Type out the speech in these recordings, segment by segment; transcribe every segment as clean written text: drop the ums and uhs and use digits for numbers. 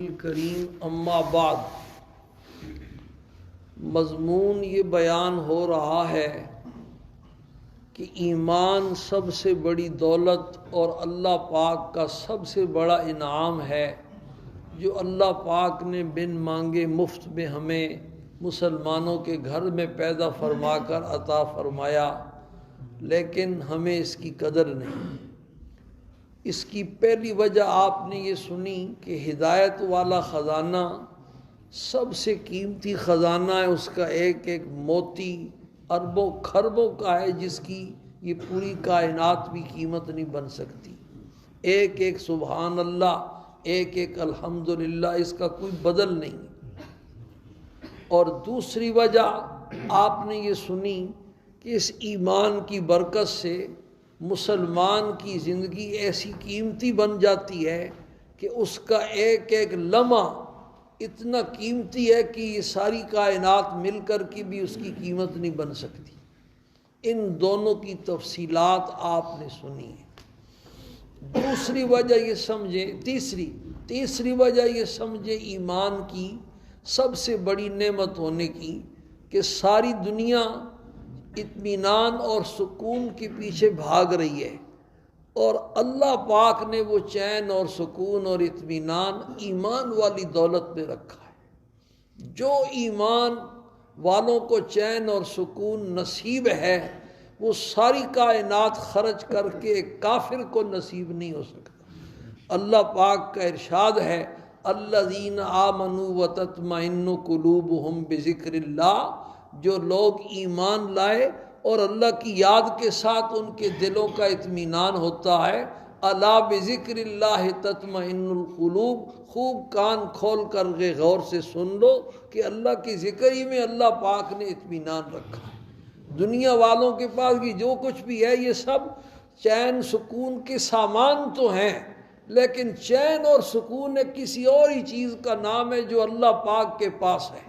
کریم اما بعد مضمون یہ بیان ہو رہا ہے کہ ایمان سب سے بڑی دولت اور اللہ پاک کا سب سے بڑا انعام ہے جو اللہ پاک نے بن مانگے مفت میں ہمیں مسلمانوں کے گھر میں پیدا فرما کر عطا فرمایا، لیکن ہمیں اس کی قدر نہیں۔ اس کی پہلی وجہ آپ نے یہ سنی کہ ہدایت والا خزانہ سب سے قیمتی خزانہ ہے، اس کا ایک ایک موتی اربوں خربوں کا ہے، جس کی یہ پوری کائنات بھی قیمت نہیں بن سکتی۔ ایک ایک سبحان اللہ، ایک ایک الحمدللہ، اس کا کوئی بدل نہیں۔ اور دوسری وجہ آپ نے یہ سنی کہ اس ایمان کی برکت سے مسلمان کی زندگی ایسی قیمتی بن جاتی ہے کہ اس کا ایک ایک لمحہ اتنا قیمتی ہے کہ یہ ساری کائنات مل کر کے بھی اس کی قیمت نہیں بن سکتی۔ ان دونوں کی تفصیلات آپ نے سنی ہے۔ دوسری وجہ یہ سمجھیں، تیسری وجہ یہ سمجھیں ایمان کی سب سے بڑی نعمت ہونے کی کہ ساری دنیا اطمینان اور سکون کے پیچھے بھاگ رہی ہے، اور اللہ پاک نے وہ چین اور سکون اور اطمینان ایمان والی دولت میں رکھا ہے۔ جو ایمان والوں کو چین اور سکون نصیب ہے وہ ساری کائنات خرچ کر کے ایک کافر کو نصیب نہیں ہو سکتا۔ اللہ پاک کا ارشاد ہے، الذین آمنوا وتطمئن قلوبہم بذکر اللہ، جو لوگ ایمان لائے اور اللہ کی یاد کے ساتھ ان کے دلوں کا اطمینان ہوتا ہے، الا بذکر اللہ تطمئن القلوب، خوب کان کھول کر کے غور سے سن لو کہ اللہ کی ذکر ہی میں اللہ پاک نے اطمینان رکھا ہے۔ دنیا والوں کے پاس یہ جو کچھ بھی ہے یہ سب چین سکون کے سامان تو ہیں، لیکن چین اور سکون ایک کسی اور ہی چیز کا نام ہے جو اللہ پاک کے پاس ہے۔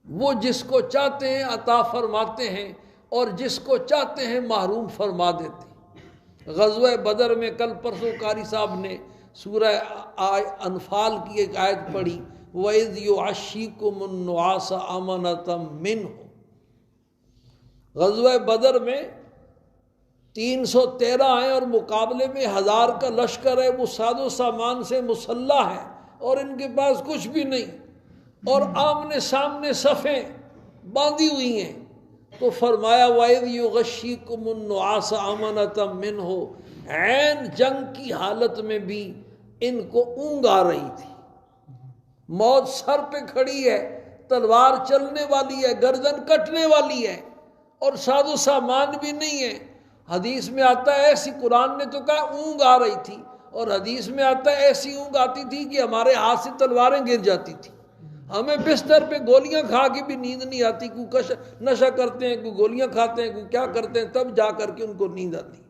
وہ جس کو چاہتے ہیں عطا فرماتے ہیں اور جس کو چاہتے ہیں محروم فرما دیتے ہیں۔ غزوہ بدر میں کل پرسوں قاری صاحب نے سورہ انفال کی ایک آیت پڑھی، وَإِذْ يُعَشِّيكُمُ النُّعَاسَ أَمَنَةً مِّنْهُ۔ غزوہ بدر میں 313 ہیں اور مقابلے میں 1000 کا لشکر ہے، وہ ساز و سامان سے مسلح ہے اور ان کے پاس کچھ بھی نہیں، اور آمنے سامنے صفیں باندھی ہوئی ہیں۔ تو فرمایا وَإِذْ يُغَشِّيكُمُ النُّعَاسَ أَمَنَةً مِّنْهُ، عین جنگ کی حالت میں بھی ان کو اونگ آ رہی تھی، موت سر پہ کھڑی ہے، تلوار چلنے والی ہے، گردن کٹنے والی ہے، اور ساز و سامان بھی نہیں ہے۔ حدیث میں آتا ہے ایسی، قرآن نے تو کہا اونگ آ رہی تھی، اور حدیث میں آتا ہے ایسی اونگ آتی تھی کہ ہمارے ہاتھ سے تلواریں گر جاتی تھی، ہمیں بستر پہ گولیاں کھا کے بھی نیند نہیں آتی، کوئی نشہ کرتے ہیں، کوئی گولیاں کھاتے ہیں، کوئی کیا کرتے ہیں، تب جا کر کے ان کو نیند آتی۔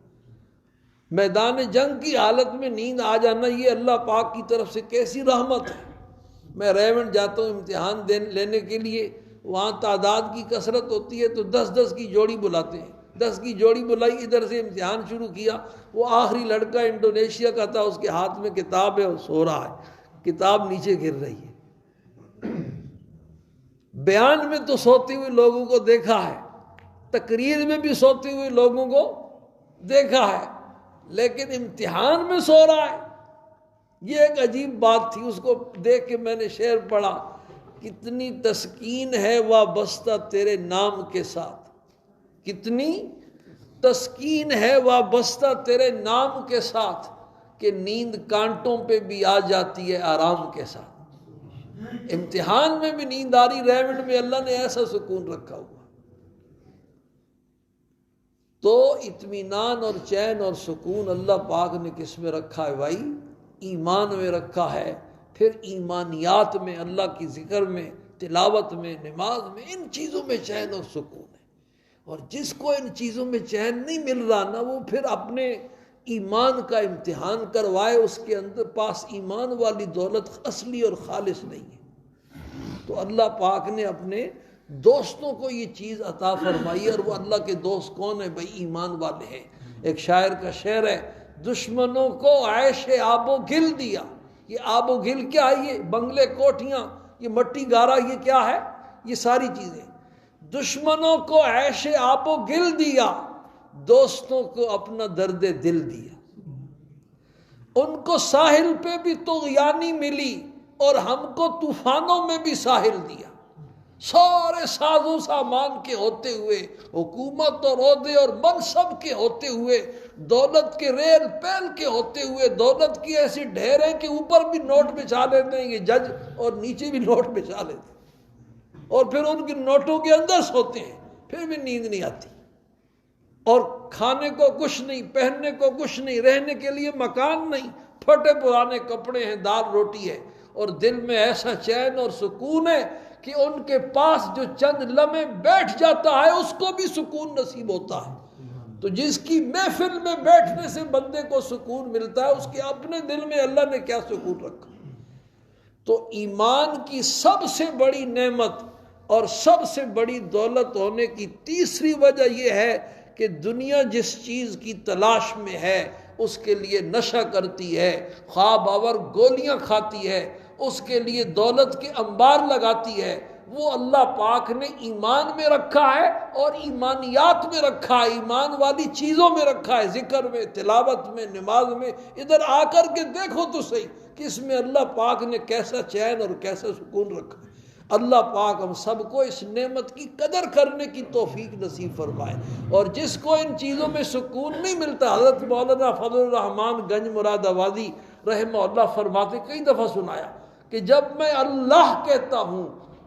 میدان جنگ کی حالت میں نیند آ جانا یہ اللہ پاک کی طرف سے کیسی رحمت ہے۔ میں ریونڈ جاتا ہوں امتحان لینے کے لیے، وہاں تعداد کی کثرت ہوتی ہے تو 10 کی جوڑی بلاتے ہیں، 10 کی جوڑی بلائی، ادھر سے امتحان شروع کیا، وہ آخری لڑکا انڈونیشیا کا تھا، اس کے ہاتھ میں کتاب ہے اور سو رہا ہے، کتاب نیچے گر رہی ہے۔ بیان میں تو سوتے ہوئے لوگوں کو دیکھا ہے، تقریر میں بھی سوتے ہوئے لوگوں کو دیکھا ہے، لیکن امتحان میں سو رہا ہے، یہ ایک عجیب بات تھی۔ اس کو دیکھ کے میں نے شعر پڑھا، کتنی تسکین ہے وابستہ تیرے نام کے ساتھ، کتنی تسکین ہے وابستہ تیرے نام کے ساتھ، کہ نیند کانٹوں پہ بھی آ جاتی ہے آرام کے ساتھ۔ امتحان میں بھی نیند آ رہی، ریونڈ میں اللہ نے ایسا سکون رکھا ہوا۔ تو اطمینان اور چین اور سکون اللہ پاک نے کس میں رکھا ہے بھائی؟ ایمان میں رکھا ہے۔ پھر ایمانیات میں، اللہ کی ذکر میں، تلاوت میں، نماز میں، ان چیزوں میں چین اور سکون ہے۔ اور جس کو ان چیزوں میں چین نہیں مل رہا نا، وہ پھر اپنے ایمان کا امتحان کروائے، اس کے اندر پاس ایمان والی دولت اصلی اور خالص نہیں ہے۔ تو اللہ پاک نے اپنے دوستوں کو یہ چیز عطا فرمائی، اور وہ اللہ کے دوست کون ہیں بھائی؟ ایمان والے ہیں۔ ایک شاعر کا شعر ہے، دشمنوں کو عیش آب و گل دیا، یہ آب و گل کیا ہے؟ یہ بنگلے کوٹھیاں، یہ مٹی گارا، یہ کیا ہے؟ یہ ساری چیزیں۔ دشمنوں کو عیش آب و گل دیا، دوستوں کو اپنا درد دل دیا۔ ان کو ساحل پہ بھی طغیانی ملی اور ہم کو طوفانوں میں بھی ساحل دیا۔ سارے ساز و سامان کے ہوتے ہوئے، حکومت اور عہدے اور منصب کے ہوتے ہوئے، دولت کے ریل پیل کے ہوتے ہوئے، دولت کی ایسی ڈھیریں کہ اوپر بھی نوٹ بچھا لیتے ہیں یہ جج اور نیچے بھی نوٹ بچھا لیتے ہیں، اور پھر ان کے نوٹوں کے اندر سوتے ہیں، پھر بھی نیند نہیں آتی، اور کھانے کو کچھ نہیں، پہننے کو کچھ نہیں، رہنے کے لیے مکان نہیں، پھٹے پرانے کپڑے ہیں، دال روٹی ہے، اور دل میں ایسا چین اور سکون ہے کہ ان کے پاس جو چند لمحے بیٹھ جاتا ہے اس کو بھی سکون نصیب ہوتا ہے۔ تو جس کی محفل میں بیٹھنے سے بندے کو سکون ملتا ہے، اس کے اپنے دل میں اللہ نے کیا سکون رکھا۔ تو ایمان کی سب سے بڑی نعمت اور سب سے بڑی دولت ہونے کی تیسری وجہ یہ ہے کہ دنیا جس چیز کی تلاش میں ہے اس کے لیے نشہ کرتی ہے، خواب آور گولیاں کھاتی ہے، اس کے لیے دولت کے انبار لگاتی ہے۔ وہ اللہ پاک نے ایمان میں رکھا ہے اور ایمانیات میں رکھا ہے، ایمان والی چیزوں میں رکھا ہے، ذکر میں، تلاوت میں، نماز میں۔ ادھر آ کر کے دیکھو تو صحیح کہ اس میں اللہ پاک نے کیسا چین اور کیسا سکون رکھا ہے۔ اللہ پاک ہم سب کو اس نعمت کی قدر کرنے کی توفیق نصیب فرمائے، اور جس کو ان چیزوں میں سکون نہیں ملتا، حضرت مولانا فضل الرحمان گنج مراد آبادی رحمہ اللہ فرماتے، کئی دفعہ سنایا کہ جب میں اللہ کہتا ہوں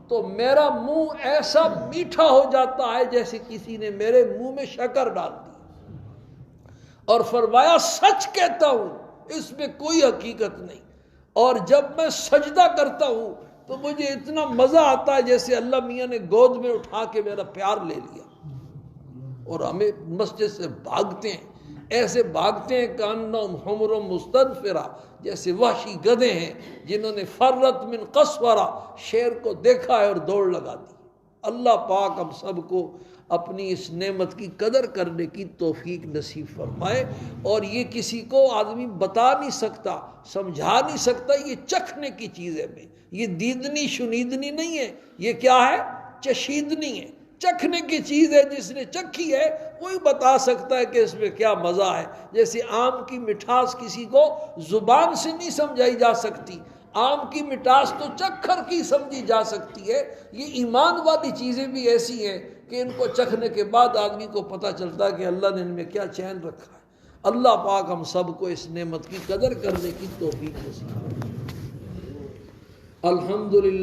تو میرا منہ ایسا میٹھا ہو جاتا ہے جیسے کسی نے میرے منہ میں شکر ڈال دی، اور فرمایا سچ کہتا ہوں اس میں کوئی حقیقت نہیں، اور جب میں سجدہ کرتا ہوں تو مجھے اتنا مزہ آتا ہے جیسے اللہ میاں نے گود میں اٹھا کے میرا پیار لے لیا۔ اور ہمیں مسجد سے بھاگتے ہیں، ایسے بھاگتے ہیں کانہم حمر مستنفرہ، جیسے وحشی گدھے ہیں جنہوں نے فرت من قسورہ، شیر کو دیکھا ہے اور دوڑ لگا دی۔ اللہ پاک ہم سب کو اپنی اس نعمت کی قدر کرنے کی توفیق نصیب فرمائے، اور یہ کسی کو آدمی بتا نہیں سکتا، سمجھا نہیں سکتا، یہ چکھنے کی چیز ہے۔ میں یہ دیدنی شنیدنی نہیں ہے، یہ کیا ہے؟ چشیدنی ہے، چکھنے کی چیز ہے۔ جس نے چکھی ہے وہی بتا سکتا ہے کہ اس میں کیا مزہ ہے۔ جیسے آم کی مٹھاس کسی کو زبان سے نہیں سمجھائی جا سکتی، آم کی مٹھاس تو چکھ کر کی سمجھی جا سکتی ہے۔ یہ ایمان والی چیزیں بھی ایسی ہیں کہ ان کو چکھنے کے بعد آدمی کو پتہ چلتا ہے کہ اللہ نے ان میں کیا چین رکھا ہے۔ اللہ پاک ہم سب کو اس نعمت کی قدر کرنے کی توفیق نصیب فرمائے۔ الحمدللہ۔